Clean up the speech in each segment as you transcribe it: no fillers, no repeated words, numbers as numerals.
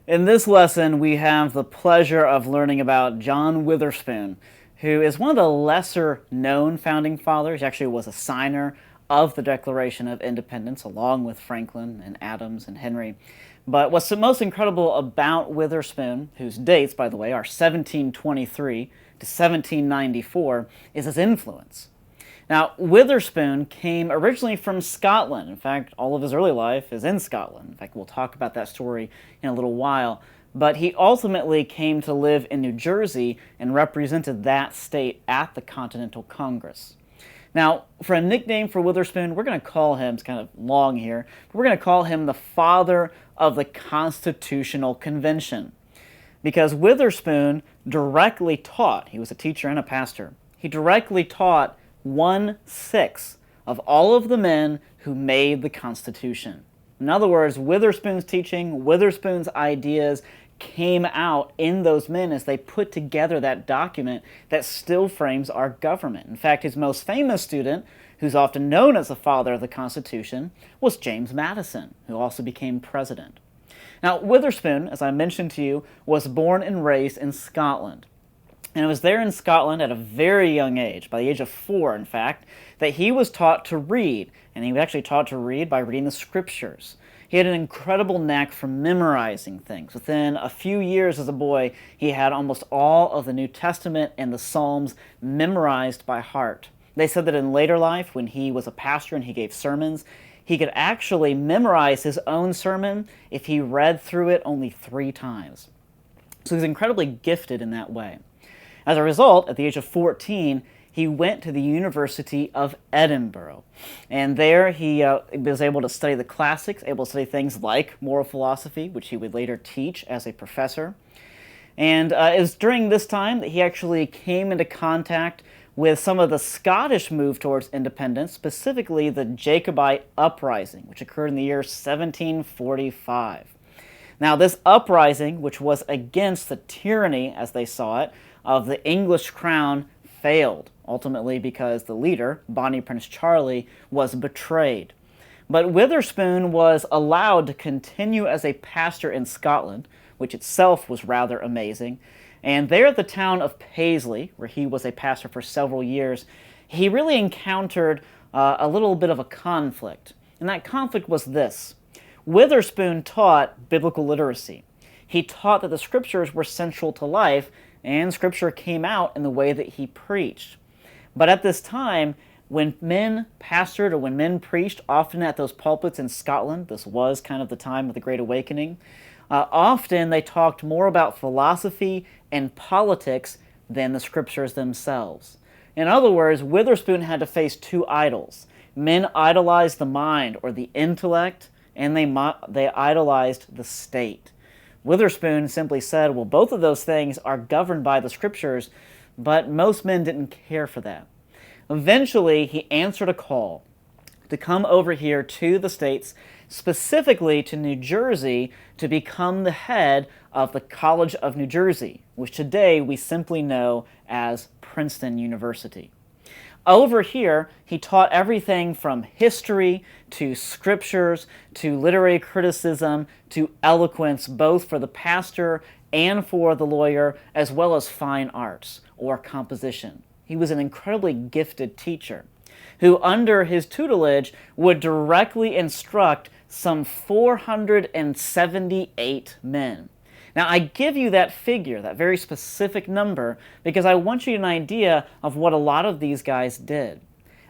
In this lesson, we have the pleasure of learning about John Witherspoon, who is one of the lesser known founding fathers. He actually was a signer of the Declaration of Independence, along with Franklin and Adams and Henry. But what's the most incredible about Witherspoon, whose dates, by the way, are 1723 to 1794, is his influence. Now, Witherspoon came originally from Scotland. In fact, all of his early life is in Scotland. In fact, we'll talk about that story in a little while. But he ultimately came to live in New Jersey and represented that state at the Continental Congress. Now, for a nickname for Witherspoon, we're going to call him, it's kind of long here, but we're going to call him the father of the Constitutional Convention. Because Witherspoon directly taught, he was a teacher and a pastor, he directly taught 1/6 of all of the men who made the Constitution. In other words, Witherspoon's teaching, Witherspoon's ideas came out in those men as they put together that document that still frames our government. In fact, his most famous student, who's often known as the father of the Constitution, was James Madison, who also became president. Now, Witherspoon, as I mentioned to you, was born and raised in Scotland. And it was there in Scotland at a very young age, by the age of 4, in fact, that he was taught to read. And he was actually taught to read by reading the scriptures. He had an incredible knack for memorizing things. Within a few years as a boy, he had almost all of the New Testament and the Psalms memorized by heart. They said that in later life, when he was a pastor and he gave sermons, he could actually memorize his own sermon if he read through it only 3 times. So he was incredibly gifted in that way. As a result, at the age of 14, he went to the University of Edinburgh. And there he was able to study the classics, able to study things like moral philosophy, which he would later teach as a professor. And it was during this time that he actually came into contact with some of the Scottish move towards independence, specifically the Jacobite uprising, which occurred in the year 1745. Now, this uprising, which was against the tyranny, as they saw it, of the English crown, failed, ultimately because the leader, Bonnie Prince Charlie, was betrayed. But Witherspoon was allowed to continue as a pastor in Scotland, which itself was rather amazing. And there at the town of Paisley, where he was a pastor for several years, he really encountered a little bit of a conflict. And that conflict was this. Witherspoon taught biblical literacy. He taught that the scriptures were central to life, and scripture came out in the way that he preached. But at this time, when men pastored or when men preached, often at those pulpits in Scotland, this was kind of the time of the Great Awakening, often they talked more about philosophy and politics than the scriptures themselves. In other words, Witherspoon had to face 2 idols. Men idolized the mind or the intellect, and they idolized the state. Witherspoon simply said, well, both of those things are governed by the scriptures, but most men didn't care for that. Eventually, he answered a call to come over here to the States, specifically to New Jersey, to become the head of the College of New Jersey, which today we simply know as Princeton University. Over here, he taught everything from history to scriptures to literary criticism to eloquence, both for the pastor and for the lawyer, as well as fine arts or composition. He was an incredibly gifted teacher who, under his tutelage, would directly instruct some 478 men. Now, I give you that figure, that very specific number, because I want you to get an idea of what a lot of these guys did.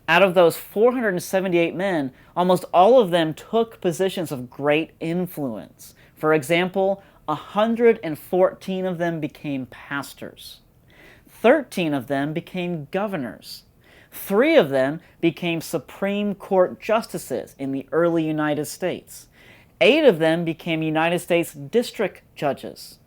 Out of those 478 men, almost all of them took positions of great influence. For example, 114 of them became pastors. 13 of them became governors. 3 of them became Supreme Court justices in the early United States. 8 of them became United States district judges.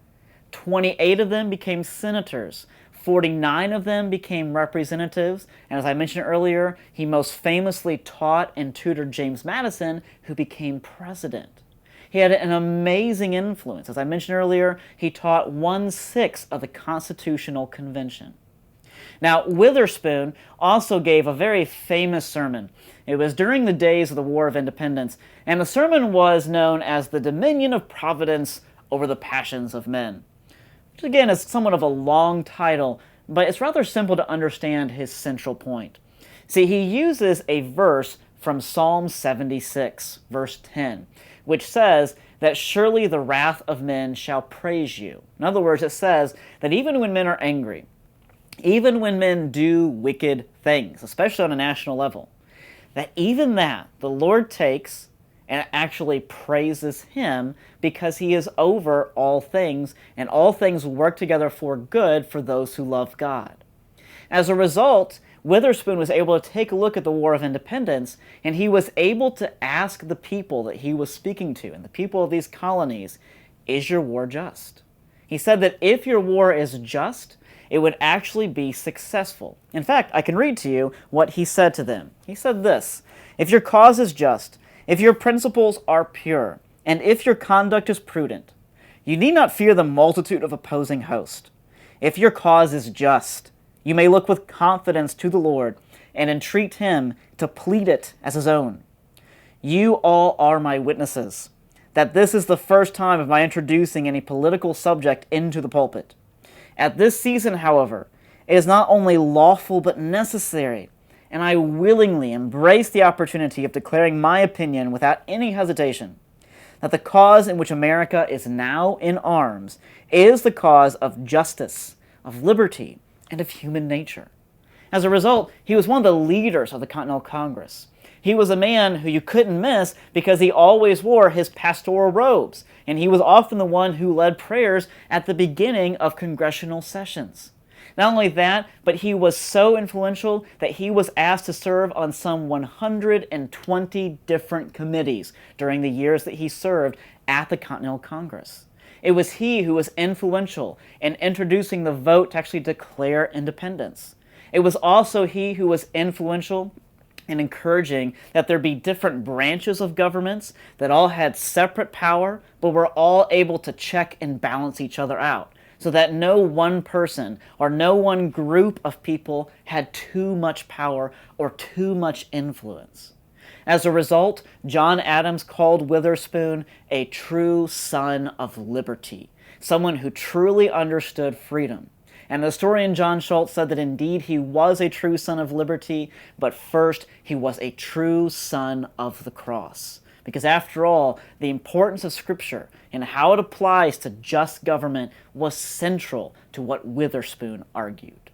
28 of them became senators. 49 of them became representatives. And as I mentioned earlier, he most famously taught and tutored James Madison, who became president. He had an amazing influence. As I mentioned earlier, he taught 1/6 of the Constitutional Convention. Now, Witherspoon also gave a very famous sermon. It was during the days of the War of Independence, and the sermon was known as the Dominion of Providence over the passions of men. Which again is somewhat of a long title, but it's rather simple to understand his central point. See, he uses a verse from Psalm 76, verse 10, which says that surely the wrath of men shall praise you. In other words, it says that even when men are angry, even when men do wicked things, especially on a national level, that even that the Lord takes and actually praises him because he is over all things, and all things work together for good for those who love God. As a result, Witherspoon was able to take a look at the War of Independence, and he was able to ask the people that he was speaking to, and the people of these colonies, is your war just? He said that if your war is just, it would actually be successful. In fact, I can read to you what he said to them. He said this, if your cause is just, if your principles are pure, and if your conduct is prudent, you need not fear the multitude of opposing hosts. If your cause is just, you may look with confidence to the Lord and entreat him to plead it as his own. You all are my witnesses that this is the first time of my introducing any political subject into the pulpit. At this season, however, it is not only lawful but necessary, and I willingly embrace the opportunity of declaring my opinion without any hesitation, that the cause in which America is now in arms is the cause of justice, of liberty, and of human nature. As a result, he was one of the leaders of the Continental Congress. He was a man who you couldn't miss because he always wore his pastoral robes, and he was often the one who led prayers at the beginning of congressional sessions. Not only that, but he was so influential that he was asked to serve on some 120 different committees during the years that he served at the Continental Congress. It was he who was influential in introducing the vote to actually declare independence. It was also he who was influential in encouraging that there be different branches of governments that all had separate power, but were all able to check and balance each other out, so that no one person or no one group of people had too much power or too much influence. As a result, John Adams called Witherspoon a true son of liberty, someone who truly understood freedom. And the historian John Schultz said that indeed he was a true son of liberty, but first he was a true son of the cross. Because after all, the importance of Scripture and how it applies to just government was central to what Witherspoon argued.